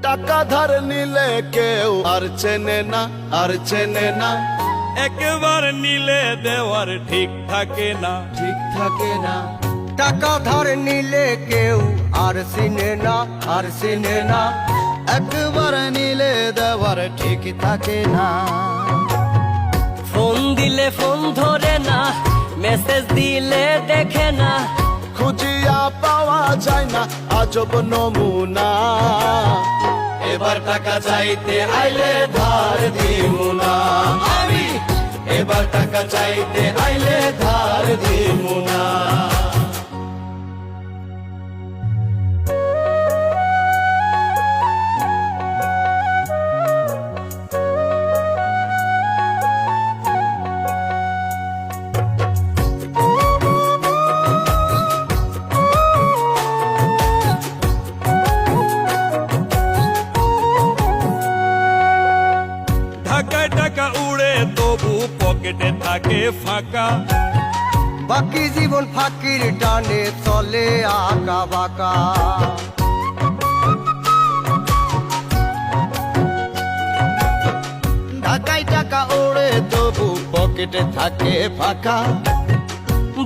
টাকা ধার নিলে কেউ আর চেনে না, আর চেনে না। একবার নিলে দেওয়ার ঠিক থাকে না, ঠিক থাকে না। টাকা ধার নিলে কেউ আর চিনে না, আর চিনে না। একবার নিলে দেওয়ার ঠিক থাকে না। ফোন দিলে ফোন ধরে না, মেসেজ দিলে দেখে না। খুঁজিয়া পাওয়া যায় না আজব নমুনা। এবার টাকা চাইতে আইলে ধার দিমু না আমি, এবার টাকা চাইতে আইলে ধার দিমু না। ঢাকায় টাকা উড়ে তবু পকেটে থাকে ফাঁকা। বাকি জীবন ফাঁকির টানে চলে আঁকা বাঁকা। ঢাকায় টাকা ওড়ে তবু পকেটে থাকে ফাঁকা।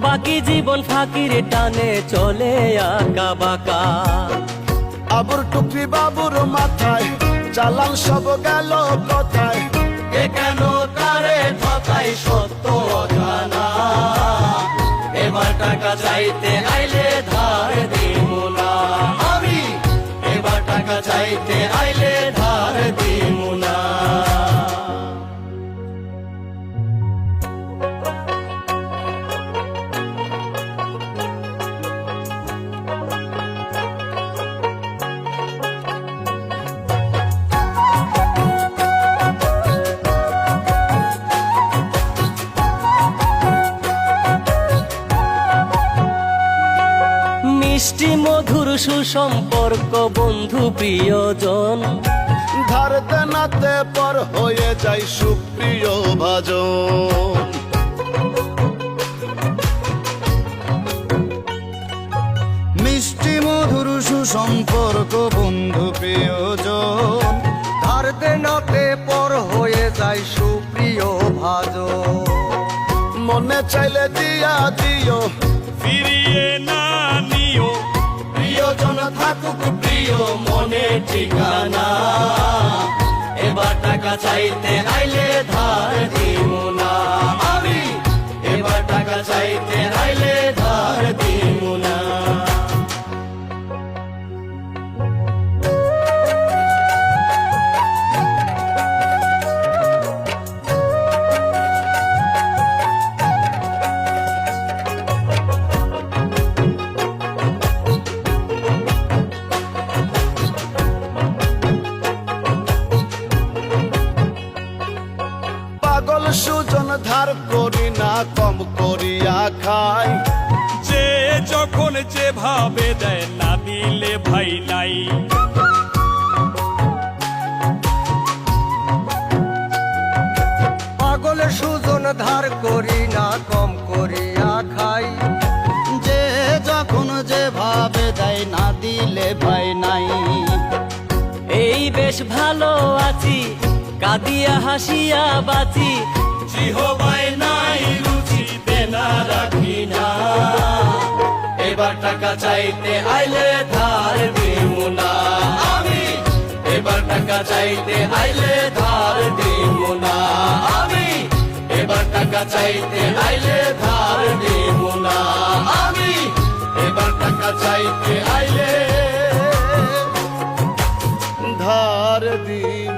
বাকি জীবন ফাঁকির টানে চলে আঁকা বাঁকা। আবুর টুকরি বাবুর মাথায় চালান সব গেল কথায়। এ কেন তারে ঠকাই সত্য অজানা। এবার টাকা চাইতে আইলে ধার দিমু না আমি, এবার টাকা চাইতে আইলে ধার দিমু না। মিষ্টি মধুর সুসম্পর্ক বন্ধু প্রিয়জন, ধার দেনাতে পর হয়ে যায় সুপ্রিয় ভাজন। মিষ্টি মধুর সুসম্পর্ক বন্ধু প্রিয়জন। ধার দেনাতে পর হয়ে যায় সুপ্রিয় ভাজন। মনে চাইলে দিয়া দিও, ফিরিয়ে না নিও। প্রিয়জন থাকুক প্রিয় মনে ঠিকানা। এবার টাকা চাইতে আইলে ধার দিমু না আমি, এবার টাকা চাইতে আইলে ধার দিমু না। পাগল সুজন ধার করি না কম করিয়া খাই। যে যখন যেভাবে দেয় না দিলে ভাই নাই। পাগল সুজন ধার করি না কম করিয়া খাই। যে যখন যেভাবে দেয় না দিলে ভাই নাই। এই বেশ ভালো আছি, কাঁদিয়া হাসিয়া বাঁচি। জিহবাই নাই রুচি দেনা রাখি না। এবার টাকা চাইতে আইলে ধার দিমু না আমি, এবার টাকা চাইতে আইলে ধার দিমু না আমি, এবার টাকা চাইতে আইলে ধার দিমু না আমি, এবার টাকা চাইতে আইলে ধার দিই।